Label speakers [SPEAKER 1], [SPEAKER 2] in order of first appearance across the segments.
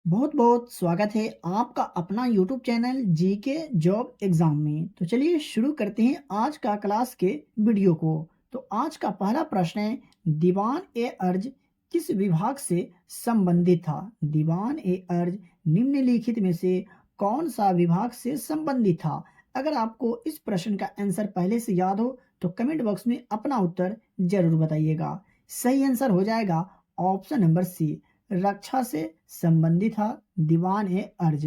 [SPEAKER 1] बहुत बहुत स्वागत है आपका अपना YouTube channel GK job exam में। तो चलिए शुरू करते हैं आज का क्लास के वीडियो को। तो आज का पहला प्रश्न है, दीवान ए अर्ज किस विभाग से संबंधित था? दीवान ए अर्ज निम्नलिखित में से कौन सा विभाग से संबंधित था? अगर आपको इस प्रश्न का आंसर पहले से याद हो तो कमेंट बॉक्स में अपना उत्तर जरूर बताइएगा। सही आंसर हो जाएगा ऑप्शन नंबर सी, रक्षा से संबंधित था दीवान ए अर्ज।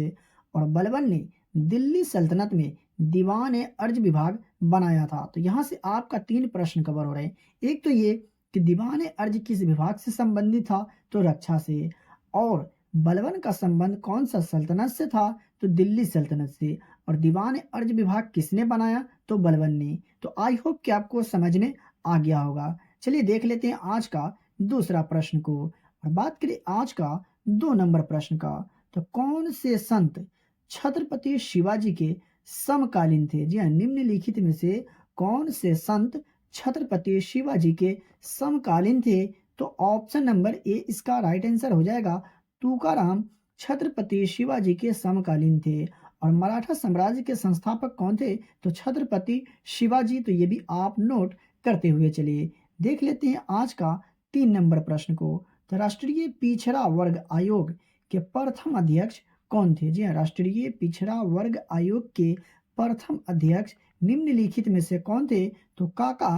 [SPEAKER 1] और बलबन ने दिल्ली सल्तनत में दीवान ए अर्ज विभाग बनाया था। तो यहाँ से आपका तीन प्रश्न कवर हो रहे हैं। एक तो ये कि दीवान ए अर्ज किस विभाग से संबंधित था, तो रक्षा से। और बलबन का संबंध कौन सा सल्तनत से था, तो दिल्ली सल्तनत से। और दीवान ए अर्ज विभाग किसने बनाया, तो बलबन ने। तो आई होप कि आपको समझ में आ गया होगा। चलिए देख लेते हैं आज का दूसरा प्रश्न को। और बात करें आज का 2 नंबर प्रश्न का, तो कौन से संत छत्रपति शिवाजी के समकालीन थे? जी हाँ, निम्नलिखित में से कौन से संत छत्रपति शिवाजी के समकालीन थे? तो ऑप्शन नंबर ए इसका राइट आंसर हो जाएगा, तुकाराम छत्रपति शिवाजी के समकालीन थे। और मराठा साम्राज्य के संस्थापक कौन थे? तो छत्रपति शिवाजी। तो ये भी आप नोट करते हुए चलिए। देख लेते हैं आज का 3 नंबर प्रश्न को। तो राष्ट्रीय पिछड़ा वर्ग आयोग के प्रथम अध्यक्ष कौन थे? जी हाँ, राष्ट्रीय पिछड़ा वर्ग आयोग के प्रथम अध्यक्ष निम्नलिखित में से कौन थे? तो काका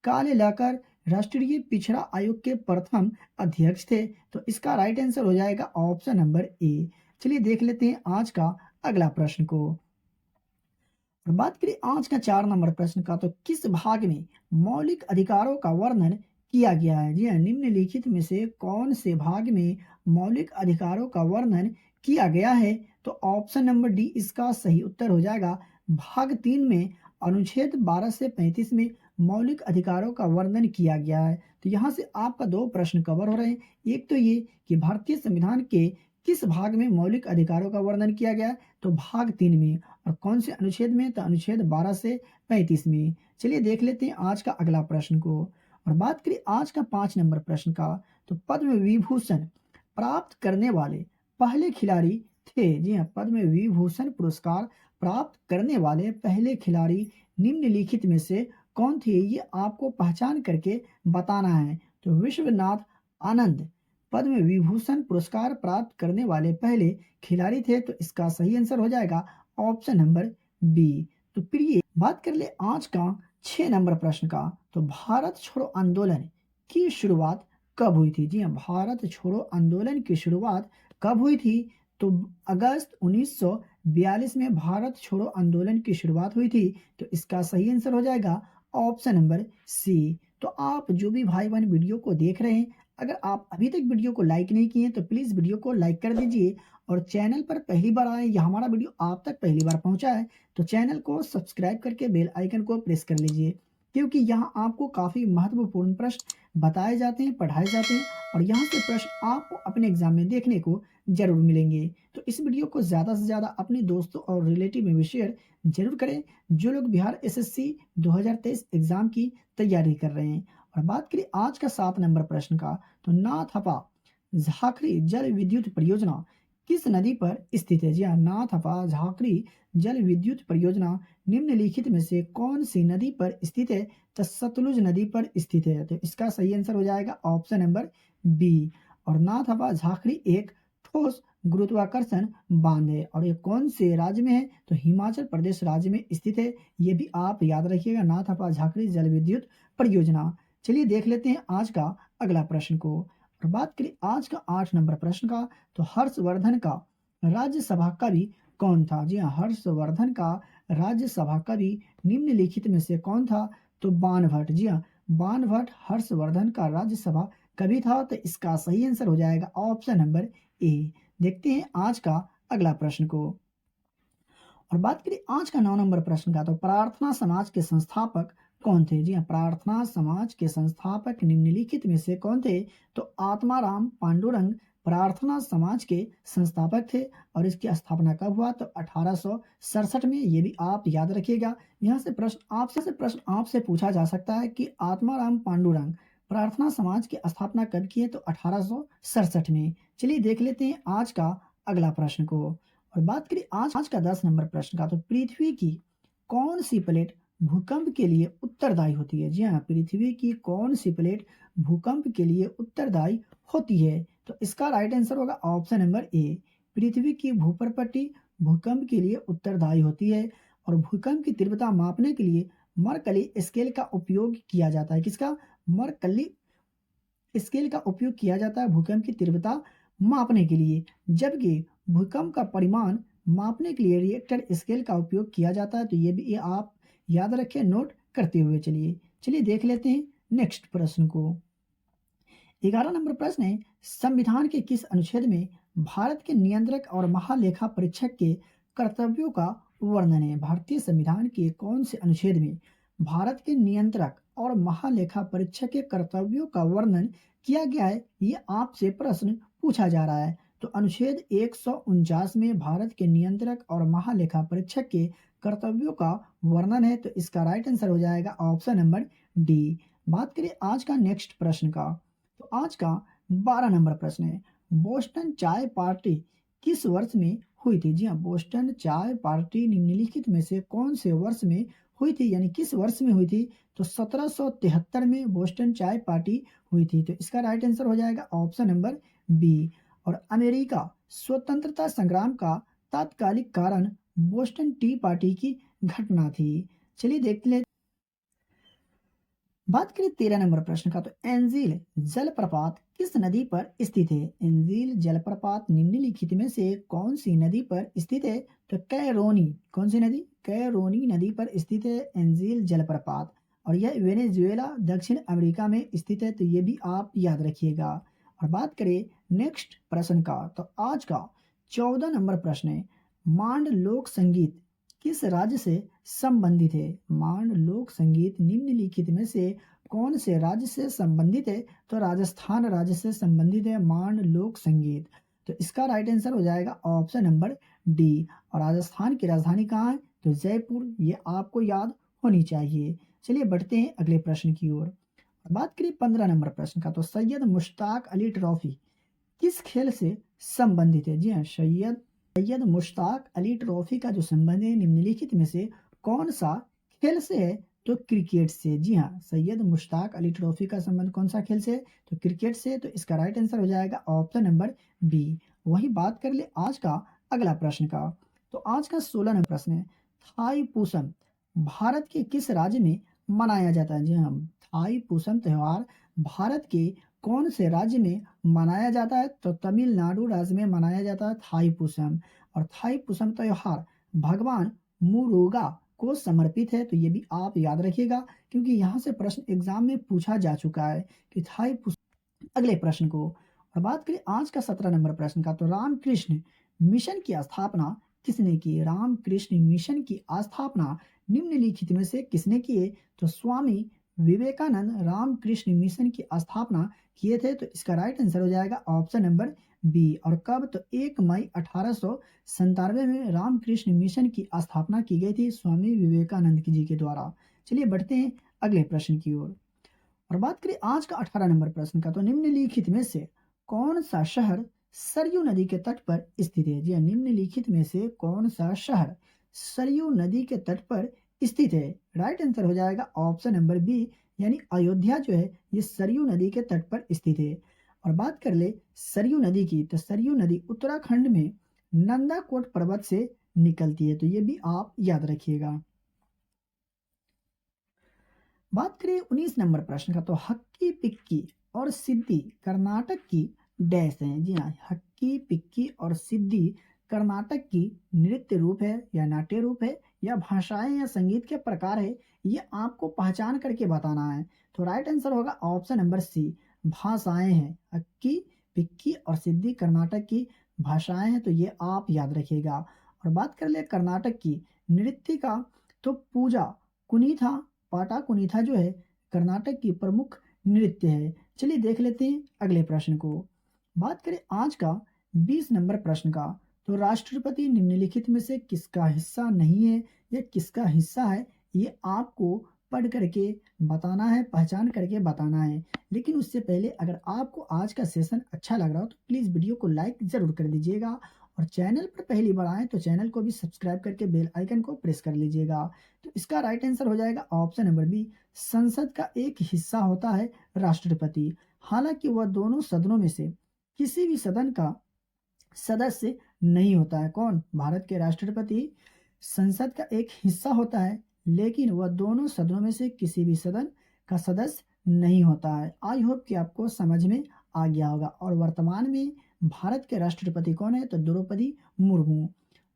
[SPEAKER 1] कालेलकर राष्ट्रीय पिछड़ा आयोग के प्रथम अध्यक्ष थे। तो इसका राइट आंसर हो जाएगा ऑप्शन नंबर ए। चलिए देख लेते हैं आज का अगला प्रश्न को। और बात करें आज का 4 नंबर प्रश्न का, तो किस भाग में मौलिक अधिकारों का वर्णन किया गया है? जी हाँ, निम्नलिखित में से कौन से भाग में मौलिक अधिकारों का वर्णन किया गया है? तो ऑप्शन नंबर डी इसका सही उत्तर हो जाएगा। भाग 3 में अनुच्छेद 12 से 35 में मौलिक अधिकारों का वर्णन किया गया है। तो यहाँ से आपका 2 प्रश्न कवर हो रहे हैं। एक तो ये कि भारतीय संविधान के किस भाग में मौलिक अधिकारों का वर्णन किया गया है? तो भाग 3 में। और कौन से अनुच्छेद में? तो अनुच्छेद 12 से 35 में। चलिए देख लेते हैं आज का अगला प्रश्न को। और बात करें आज का 5 नंबर प्रश्न का, तो पद्म विभूषण प्राप्त करने वाले पहले खिलाड़ी थे। जी हाँ, पद्म विभूषण पुरस्कार प्राप्त करने वाले पहले खिलाड़ी निम्नलिखित में से कौन थे? ये आपको पहचान करके बताना है। तो विश्वनाथ आनंद पद्म विभूषण पुरस्कार प्राप्त करने वाले पहले खिलाड़ी थे। तो इसका सही आंसर हो जाएगा ऑप्शन नंबर बी। तो प्रिय बात कर ले आज का 6 नंबर प्रश्न का, तो भारत छोड़ो आंदोलन की शुरुआत कब हुई थी? जी हाँ, भारत छोड़ो आंदोलन की शुरुआत कब हुई थी? तो अगस्त 1942 में भारत छोड़ो आंदोलन की शुरुआत हुई थी। तो इसका सही आंसर हो जाएगा ऑप्शन नंबर सी। तो आप जो भी भाई बहन वीडियो को देख रहे हैं, अगर आप अभी तक वीडियो को लाइक नहीं किए तो प्लीज़ वीडियो को लाइक कर दीजिए। और चैनल पर पहली बार आए या हमारा वीडियो आप तक पहली बार पहुंचा है तो चैनल को सब्सक्राइब करके बेल आइकन को प्रेस कर लीजिए, क्योंकि यहाँ आपको काफ़ी महत्वपूर्ण प्रश्न बताए जाते हैं, पढ़ाए जाते हैं। और यहाँ से प्रश्न आपको अपने एग्जाम में देखने को जरूर मिलेंगे। तो इस वीडियो को ज़्यादा से ज़्यादा अपने दोस्तों और रिलेटिव में भी शेयर जरूर करें जो लोग बिहार एसएससी 2023 एग्जाम की तैयारी कर रहे हैं। और बात करें आज का 7 नंबर प्रश्न का, तो नाथपा झाकरी जल विद्युत परियोजना किस नदी पर स्थित है? जी हाँ, नाथपा झाकरी जल विद्युत परियोजना निम्नलिखित में से कौन सी नदी पर स्थित है? तो सतलुज नदी पर स्थित है। तो इसका सही आंसर हो जाएगा ऑप्शन नंबर बी। और नाथपा झाकरी एक ठोस गुरुत्वाकर्षण बांध है। और ये कौन से राज्य में है? तो हिमाचल प्रदेश राज्य में स्थित है। ये भी आप याद रखिएगा, नाथपा झाकरी जल विद्युत परियोजना। चलिए देख लेते हैं आज का अगला प्रश्न को। और बात करें आज का 8 नंबर प्रश्न का, तो हर्षवर्धन का राज्यसभा कवि कौन था? जी हाँ, हर्षवर्धन का राज्यसभा कवि निम्नलिखित में से कौन था? तो बाणभट्ट। जी हाँ, बाणभट्ट हर्षवर्धन का राज्यसभा कवि था। तो इसका सही आंसर हो जाएगा ऑप्शन नंबर ए। देखते हैं आज का अगला प्रश्न को। और बात करें आज का 9 नंबर प्रश्न का, तो प्रार्थना समाज के संस्थापक कौन थे? जी हाँ, प्रार्थना समाज के संस्थापक निम्नलिखित में से कौन थे? तो आत्माराम पांडुरंग प्रार्थना समाज के संस्थापक थे। और इसकी स्थापना कब हुआ? तो 1867 में। ये भी आप याद रखिएगा। यहाँ से प्रश्न आपसे पूछा जा सकता है कि आत्माराम पांडुरंग प्रार्थना समाज की स्थापना कब की है? तो 1867 में। चलिए देख लेते हैं आज का अगला प्रश्न को। और बात करें आज का 10 नंबर प्रश्न का, तो पृथ्वी की कौन सी प्लेट भूकंप के लिए उत्तरदायी होती है? जी हाँ, पृथ्वी की कौन सी प्लेट भूकंप के लिए उत्तरदायी होती है? तो इसका राइट आंसर होगा ऑप्शन नंबर ए। पृथ्वी की भूपर्पट्टी भूकंप के लिए उत्तरदायी होती है और भूकंप की तीव्रता मापने के लिए मरकली स्केल का उपयोग किया जाता है। किसका? मरकली स्केल का उपयोग किया जाता है भूकंप की तीव्रता मापने के लिए, जबकि भूकंप का परिमाण मापने के लिए रिएक्टर स्केल का उपयोग किया जाता है। तो ये आप याद रखें नोट करते हुए। चलिए चलिए देख लेते हैं नेक्स्ट प्रश्न को। 11 नंबर प्रश्न है, संविधान के किस अनुच्छेद में भारत के नियंत्रक और महालेखा परीक्षक के कर्तव्यों का वर्णन है? भारतीय संविधान के कौन से अनुच्छेद में भारत के नियंत्रक और महालेखा परीक्षक के कर्तव्यों का वर्णन किया गया है? ये आपसे प्रश्न पूछा जा रहा है। तो अनुच्छेद 149 में भारत के नियंत्रक और महालेखा परीक्षक के कर्तव्यों का वर्णन है। तो इसका राइट आंसर हो जाएगा ऑप्शन नंबर डी। बात करें आज का नेक्स्ट प्रश्न का, तो आज का 12 नंबर प्रश्न है, बोस्टन चाय पार्टी किस वर्ष में हुई थी? जी हाँ, बोस्टन चाय पार्टी निम्नलिखित में से कौन से वर्ष में हुई थी, यानी किस वर्ष में हुई थी? तो 1773 में बोस्टन चाय पार्टी हुई थी। तो इसका राइट आंसर हो जाएगा ऑप्शन नंबर बी। और अमेरिका स्वतंत्रता संग्राम का तात्कालिक कारण बोस्टन टी पार्टी की घटना थी। चलिए देखते हैं। बात करें 13 नंबर प्रश्न का, तो एंजिल जलप्रपात किस नदी पर स्थित है? एंजिल जलप्रपात निम्नलिखित में से कौन सी नदी पर स्थित है? तो कैरोनी, कौन सी नदी? कैरोनी नदी पर स्थित है एंजिल जलप्रपात, और यह वेनेजुएला दक्षिण अमेरिका में स्थित है। तो ये भी आप याद रखिएगा। और बात करें नेक्स्ट प्रश्न का, तो आज का 14 नंबर प्रश्न है, मांड लोक संगीत किस राज्य से संबंधित है? मांड लोक संगीत निम्नलिखित में से कौन से राज्य से संबंधित है? तो राजस्थान राज्य से संबंधित है मांड लोक संगीत। तो इसका राइट आंसर हो जाएगा ऑप्शन नंबर डी। और राजस्थान की राजधानी कहाँ है? तो जयपुर। ये आपको याद होनी चाहिए। चलिए बढ़ते हैं अगले प्रश्न की ओर। बात करिए 15 नंबर प्रश्न का, तो सैयद मुश्ताक अली ट्रॉफी किस खेल से संबंधित है? जी हाँ, सैयद मुश्ताक अली ट्रॉफी का जो संबंध है निम्नलिखित में से कौन सा खेल से है? तो क्रिकेट से। जी हाँ, सैयद मुश्ताक अली ट्रॉफी का संबंध कौन सा खेल से? तो क्रिकेट से। तो इसका राइट आंसर हो जाएगा ऑप्शन नंबर बी। वही बात कर ले आज का अगला प्रश्न का, तो आज का 16 नंबर प्रश्न है, थाई पूसम भारत के किस राज्य में मनाया जाता है? जी हाँ, थाई पूसम त्योहार भारत के कौन से राज्य में मनाया जाता है? तो तमिलनाडु राज्य में मनाया जाता है थाईपुसम। और थाईपुसम त्योहार भगवान मुरुगा को समर्पित है। तो ये भी आप याद रखिएगा, क्योंकि यहाँ से प्रश्न एग्जाम में पूछा जा चुका है कि थाईपुसम। अगले प्रश्न को, और बात करें आज का 17 नंबर प्रश्न का, तो रामकृष्ण मिशन की स्थापना किसने की? रामकृष्ण मिशन की स्थापना निम्नलिखित में से किसने की है? तो स्वामी विवेकानंद रामकृष्ण मिशन की स्थापना किए थे। तो इसका राइट आंसर हो जाएगा ऑप्शन नंबर बी। और कब? तो 1 मई 1897 में रामकृष्ण मिशन की स्थापना की गई थी स्वामी विवेकानंद जी के द्वारा। चलिए बढ़ते हैं अगले प्रश्न की ओर। और बात करें आज का 18 नंबर प्रश्न का, तो निम्नलिखित में से कौन सा शहर सरयू नदी के तट पर स्थित है? जी हाँ, निम्नलिखित में से कौन सा शहर सरयू नदी के तट पर स्थित है? राइट आंसर हो जाएगा ऑप्शन नंबर बी, यानी अयोध्या जो है ये सरयू नदी के तट पर स्थित है। और बात कर ले सरयू नदी की, तो सरयू नदी उत्तराखंड में नंदाकोट पर्वत से निकलती है। तो ये भी आप याद रखिएगा। बात करें 19 नंबर प्रश्न का, तो हक्की पिक्की और सिद्धि कर्नाटक की डैश हैं। जी हाँ, हक्की पिक्की और सिद्धि कर्नाटक की नृत्य रूप है या नाट्य रूप है या भाषाएं या संगीत के प्रकार है, ये आपको पहचान करके बताना है। तो राइट आंसर होगा ऑप्शन नंबर सी, भाषाएं हैं। हक्की पिक्की और सिद्धि कर्नाटक की भाषाएं हैं। तो ये आप याद रखिएगा। और बात कर ले कर्नाटक की नृत्य का, तो पूजा कुनीथा पाटा कुनीथा जो है कर्नाटक की प्रमुख नृत्य है। चलिए देख लेते हैं अगले प्रश्न को। बात करें आज का 20 नंबर प्रश्न का, तो राष्ट्रपति निम्नलिखित में से किसका हिस्सा नहीं है या किसका हिस्सा है, ये आपको पढ़ करके बताना है, पहचान करके बताना है। लेकिन उससे पहले अगर आपको आज का सेशन अच्छा लग रहा हो तो प्लीज़ वीडियो को लाइक ज़रूर कर दीजिएगा और चैनल पर पहली बार आए तो चैनल को भी सब्सक्राइब करके बेल आइकन को प्रेस कर लीजिएगा। तो इसका राइट आंसर हो जाएगा ऑप्शन नंबर बी, संसद का एक हिस्सा होता है राष्ट्रपति। हालांकि वह दोनों सदनों में से किसी भी सदन का सदस्य नहीं होता है। कौन? भारत के राष्ट्रपति संसद का एक हिस्सा होता है, लेकिन वह दोनों सदनों में से किसी भी सदन का सदस्य नहीं होता है। आई होप कि आपको समझ में आ गया होगा। और वर्तमान में भारत के राष्ट्रपति कौन है? तो द्रौपदी मुर्मू।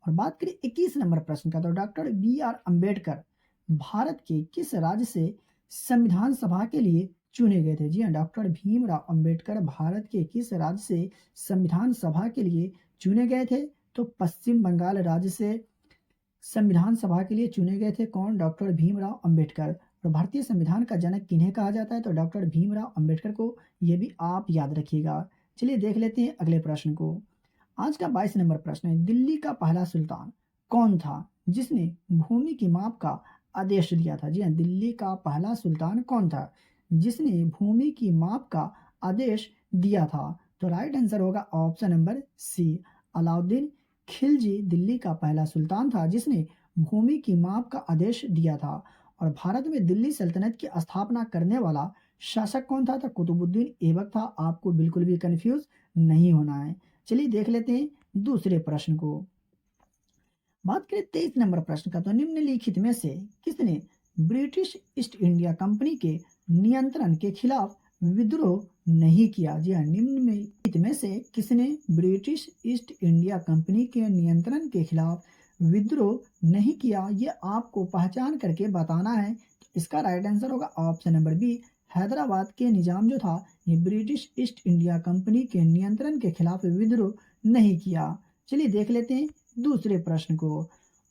[SPEAKER 1] और बात करें 21 नंबर प्रश्न का, तो doctor B R Ambedkar Bharat के किस राज्य से संविधान सभा के लिए चुने गए थे? जी हाँ, डॉक्टर भीमराव अंबेडकर भारत के किस राज्य से संविधान सभा के लिए चुने गए थे? तो पश्चिम बंगाल राज्य से संविधान सभा के लिए चुने गए थे। कौन? डॉक्टर भीमराव अंबेडकर। और भारतीय संविधान का जनक किन्हें कहा जाता है? तो डॉक्टर भीमराव अंबेडकर को। ये भी आप याद रखिएगा। चलिए देख लेते हैं अगले प्रश्न को। आज का 22 नंबर प्रश्न है, दिल्ली का पहला सुल्तान कौन था जिसने भूमि की माप का आदेश दिया था? जी हाँ, दिल्ली का पहला सुल्तान कौन था जिसने भूमि की माप का आदेश दिया था? तो राइट आंसर होगा option number C, Alauddin Khilji Delhi का पहला सुल्तान था जिसने भूमि की माप का आदेश दिया था। और भारत में दिल्ली सल्तनत की स्थापना करने वाला शासक कौन था? तो कुतुबुद्दीन ऐबक था। आपको बिल्कुल भी कंफ्यूज नहीं होना है। चलिए देख लेते हैं दूसरे प्रश्न को। बात करें 23 नंबर प्रश्न का, तो निम्नलिखित में से किसने ब्रिटिश ईस्ट इंडिया कंपनी के नियंत्रण के खिलाफ विद्रोह नहीं किया? जी हाँ, निम्नलिखित में से किसने ब्रिटिश ईस्ट इंडिया कंपनी के नियंत्रण के खिलाफ विद्रोह नहीं किया? ये आपको पहचान करके बताना है। तो इसका राइट आंसर होगा ऑप्शन नंबर बी, हैदराबाद के निजाम जो था ये ब्रिटिश ईस्ट इंडिया कंपनी के नियंत्रण के खिलाफ विद्रोह नहीं किया। चलिए देख लेते हैं दूसरे प्रश्न को।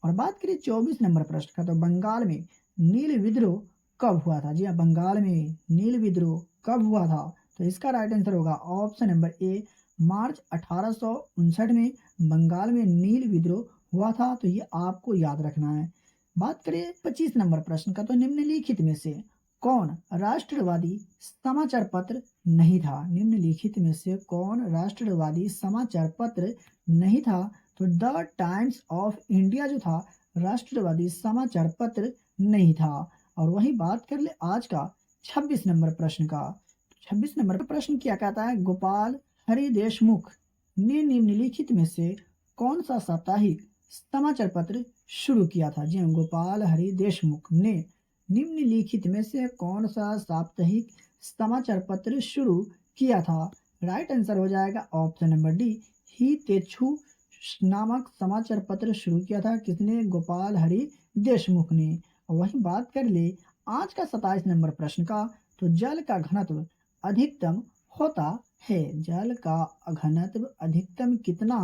[SPEAKER 1] और बात करें 24 नंबर प्रश्न का, तो बंगाल में नील विद्रोह कब हुआ था? जी हाँ, बंगाल में नील विद्रोह कब हुआ था? तो इसका राइट आंसर होगा ऑप्शन नंबर ए, मार्च 1859 में बंगाल में नील विद्रोह हुआ था। तो ये आपको याद रखना है। बात करें 25 नंबर प्रश्न का, तो निम्नलिखित में से कौन राष्ट्रवादी समाचार पत्र नहीं था? निम्नलिखित में से कौन राष्ट्रवादी समाचार पत्र नहीं था? तो द टाइम्स ऑफ इंडिया जो था राष्ट्रवादी समाचार पत्र नहीं था। और वही बात कर ले आज का 26 नंबर प्रश्न का। 26 नंबर का प्रश्न क्या कहता है, गोपाल हरि देशमुख ने निम्नलिखित में से कौन सा साप्ताहिक समाचार पत्र शुरू किया था? जी हाँ, गोपाल हरि देशमुख ने निम्नलिखित में से कौन सा साप्ताहिक समाचार पत्र शुरू किया था? राइट आंसर हो जाएगा ऑप्शन नंबर डी, ही तेछू नामक समाचार पत्र शुरू किया था। किसने? गोपाल हरि देशमुख ने। और वही बात कर ले आज का 27 नंबर प्रश्न का, तो जल का घनत्व अधिकतम होता है, जल का घनत्व अधिकतम कितना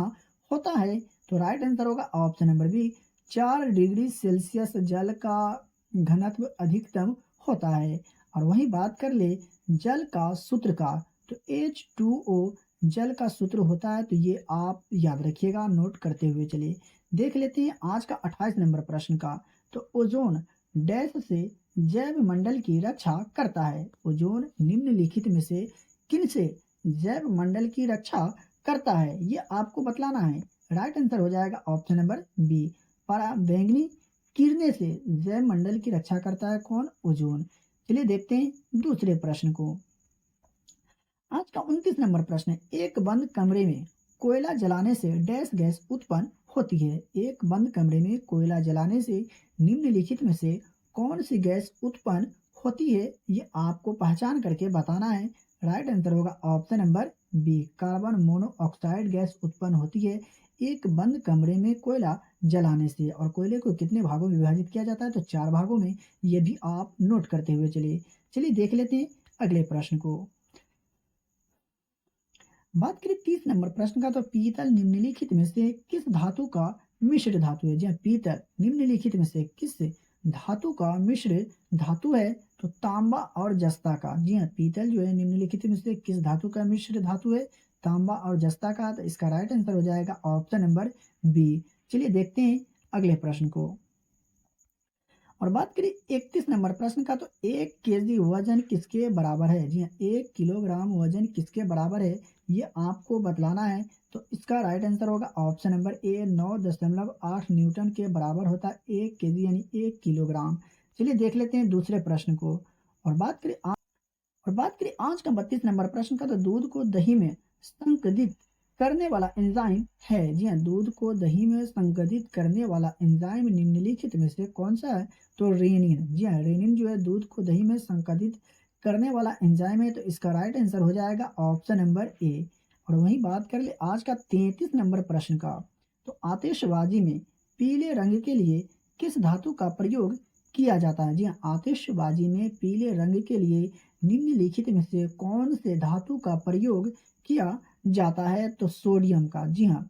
[SPEAKER 1] होता है? तो राइट आंसर होगा option number B, 4 degree Celsius जल का घनत्व अधिकतम होता है। और वही बात कर ले जल का सूत्र का, तो H2O जल का सूत्र होता है। तो ये आप याद रखिएगा, नोट करते हुए चलिए देख लेते हैं आज का 28 नंबर प्रश्न का, तो ओजोन डैश से जैव मंडल की रक्षा करता है? ओजोन निम्नलिखित में से किन से जैव मंडल की रक्षा करता है? ये आपको बतलाना है। राइट आंसर हो जाएगा ऑप्शन नंबर बी, पराबैंगनी किरणें से जैव मंडल की रक्षा करता है। कौन? ओजोन। चलिए देखते हैं दूसरे प्रश्न को। आज का 29 नंबर प्रश्न है, एक बंद कमरे में कोयला जलाने से डैश गैस उत्पन्न होती है? एक बंद कमरे में कोयला जलाने से निम्नलिखित में से कौन सी गैस उत्पन्न होती है? ये आपको पहचान करके बताना है। राइट आंसर होगा option number B, carbon monoxide gas उत्पन्न होती है एक बंद कमरे में कोयला जलाने से। और कोयले को कितने भागों में विभाजित किया जाता है? तो 4 भागों में। ये भी आप नोट करते हुए चलिए देख लेते हैं अगले प्रश्न को। बात करें 30 नंबर प्रश्न का, तो पीतल निम्नलिखित में से किस धातु का मिश्र धातु है? जी हाँ, पीतल निम्नलिखित में से किस धातु का मिश्र धातु है? तो तांबा और जस्ता का। जी हाँ, पीतल जो है निम्नलिखित में से किस धातु का मिश्र धातु है? तांबा और जस्ता का। तो इसका राइट आंसर हो जाएगा ऑप्शन नंबर बी। चलिए देखते हैं अगले प्रश्न को। और बात करें 31 नंबर प्रश्न का, तो 1 केजी वजन किसके बराबर है? जी हाँ, 1 किलोग्राम वजन किसके बराबर है? ये आपको बतलाना है। तो इसका राइट आंसर होगा ऑप्शन नंबर ए 9.8 न्यूटन के बराबर होता है 1 केजी यानी 1 किलोग्राम। चलिए देख लेते हैं दूसरे प्रश्न को। और बात करें आज का 32 नंबर प्रश्न का, तो दूध को दही में संघनित करने वाला एंजाइम है। जी हाँ, दूध को दही में संघनित करने वाला एंजाइम निम्नलिखित में से कौन सा है? तो रेनिन। जी हाँ, रेनिन जो है दूध को दही में संघनित करने वाला एंजाइम है। तो इसका राइट आंसर हो जाएगा ऑप्शन नंबर ए। और वहीं बात कर ले आज का 33 नंबर प्रश्न का, तो आतिशबाजी में पीले रंग के लिए किस धातु का प्रयोग किया जाता है? जी हाँ, आतिशबाजी में पीले रंग के लिए निम्नलिखित में से कौन से धातु का प्रयोग किया जाता है? तो सोडियम का। जी हाँ,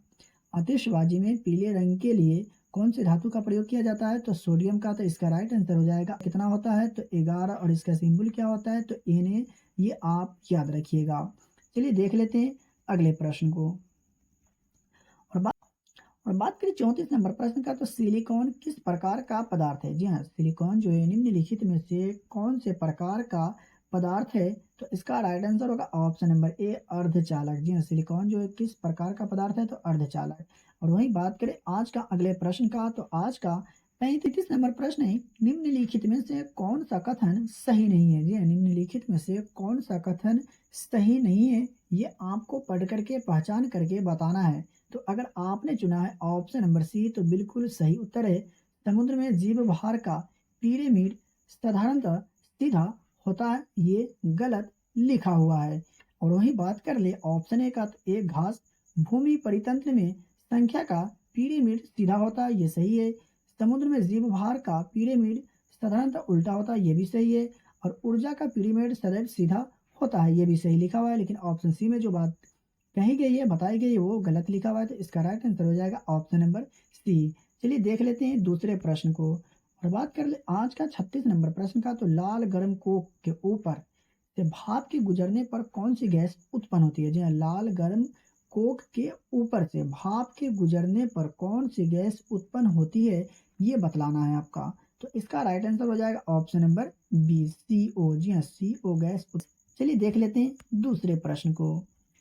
[SPEAKER 1] आतिशबाजी में पीले रंग के लिए कौन से धातु का प्रयोग किया जाता है? तो सोडियम का। तो इसका राइट आंसर हो जाएगा कितना होता है? तो 11 और इसका सिंबल क्या होता है? तो Na। ये आप याद रखिएगा। चलिए देख लेते हैं अगले प्रश्न को। और बात और बात करें 34 नंबर प्रश्न का, तो सिलिकॉन किस प्रकार का पदार्थ है? जी हाँ, सिलिकॉन जो है निम्नलिखित में से कौन से प्रकार का पदार्थ है? तो इसका राइट आंसर होगा ऑप्शन नंबर ए अर्धचालक। जी हाँ, सिलिकॉन जो है किस प्रकार का पदार्थ है? तो अर्धचालक। और वहीं बात करें आज का अगले प्रश्न का, तो आज का 35 नंबर प्रश्न है, निम्नलिखित में से कौन सा कथन सही नहीं है? जी हाँ, निम्नलिखित में से कौन सा कथन सही नहीं है, ये आपको पढ़ करके पहचान करके बताना है। तो अगर आपने चुना है ऑप्शन नंबर सी, तो बिल्कुल सही उत्तर है। समुद्र में जीव भार का पिरामिड साधारणतः सीधा होता है, ये गलत लिखा हुआ है। और वही बात कर ले ऑप्शन ए का, तो एक घास भूमि परितंत्र में संख्या का पिरामिड सीधा होता है, ये सही है। समुद्र में जीव भार का पिरामिड साधारणतः उल्टा होता है, ये भी सही है। और ऊर्जा का पिरामिड सदैव सीधा होता है, ये भी सही लिखा हुआ है। लेकिन ऑप्शन सी में जो बात कही गई है, बताई गई है, वो गलत लिखा हुआ है। तो इसका राइट आंसर हो जाएगा ऑप्शन नंबर सी। चलिए देख लेते हैं दूसरे प्रश्न को। और बात कर ले आज का 36 नंबर प्रश्न का, तो लाल गर्म कोक के ऊपर से भाप के गुजरने पर कौन सी गैस उत्पन्न होती है? जी हाँ, लाल गर्म कोक के ऊपर से भाप के गुजरने पर कौन सी गैस उत्पन्न होती है, ये बतलाना है आपका। तो इसका राइट आंसर हो जाएगा ऑप्शन नंबर बी CO। जी हाँ, CO गैस। चलिए देख लेते हैं दूसरे प्रश्न को।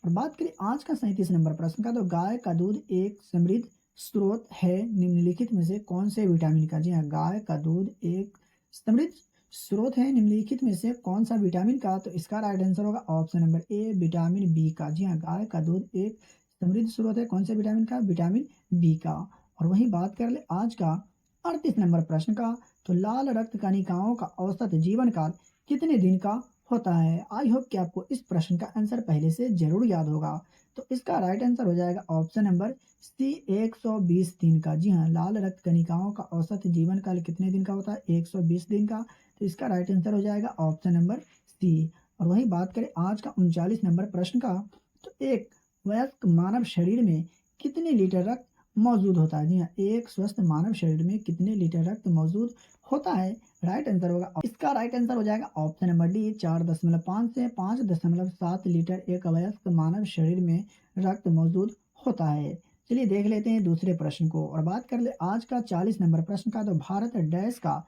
[SPEAKER 1] और बात करें आज का 37 नंबर प्रश्न का, तो गाय का दूध एक समृद्ध स्रोत है निम्नलिखित में से कौन से विटामिन का? जी हाँ, गाय का दूध एक समृद्ध स्रोत है निम्नलिखित में से कौन सा विटामिन का? तो इसका राइट आंसर होगा option number A vitamin B का। जी हाँ, गाय का दूध एक समृद्ध स्रोत है कौन से विटामिन का? विटामिन बी का। और वहीं बात कर ले आज का 38 नंबर प्रश्न का, तो लाल रक्त कणिकाओं का औसत जीवन काल कितने दिन का होता है? आई होप कि आपको इस प्रश्न का आंसर पहले से जरूर याद होगा। तो इसका राइट आंसर हो जाएगा ऑप्शन नंबर सी 120 दिन का। जी हाँ, लाल रक्त कणिकाओं का औसत जीवन काल कितने दिन का होता है? 120 दिन का। तो इसका राइट आंसर हो जाएगा ऑप्शन नंबर सी। और वहीं बात करें आज का 39 नंबर प्रश्न का, तो एक वयस्क मानव शरीर में कितने लीटर रक्त मौजूद होता है? जी हाँ, एक स्वस्थ मानव शरीर में कितने लीटर रक्त मौजूद होता है? राइट आंसर होगा, इसका राइट आंसर हो जाएगा ऑप्शन नंबर डी 4.5 से 5.7 लीटर एक वयस्क मानव शरीर में रक्त मौजूद होता है। चलिए देख लेते हैं दूसरे प्रश्न को। और बात कर ले आज का 40 नंबर प्रश्न का, तो भारत डैश का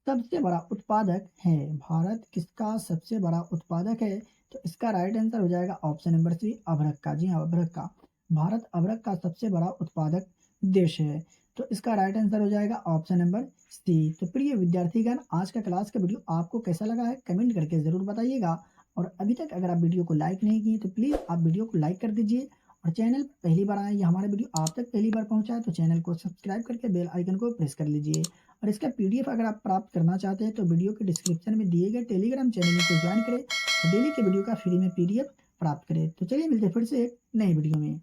[SPEAKER 1] सबसे बड़ा उत्पादक है? भारत किसका सबसे बड़ा उत्पादक है? तो इसका राइट आंसर हो जाएगा ऑप्शन नंबर सी अभ्रक का। जी हाँ, अभ्रक का। भारत अभ्रक का सबसे बड़ा उत्पादक देश है। तो इसका राइट आंसर हो जाएगा ऑप्शन नंबर सी। तो प्रिय विद्यार्थीगण, आज का क्लास का वीडियो आपको कैसा लगा है कमेंट करके ज़रूर बताइएगा। और अभी तक अगर आप वीडियो को लाइक नहीं किए, तो प्लीज़ आप वीडियो को लाइक कर दीजिए। और चैनल पर पहली बार आए या हमारा वीडियो आप तक पहली बार पहुंचा है, तो चैनल को सब्सक्राइब करके बेल आइकन को प्रेस कर लीजिए। और इसका PDF अगर आप प्राप्त करना चाहते हैं, तो वीडियो के डिस्क्रिप्शन में दिए गए टेलीग्राम चैनल को ज्वाइन करें और डेली के वीडियो का फ्री में PDF प्राप्त करें। तो चलिए मिलते हैं फिर से एक नई वीडियो में।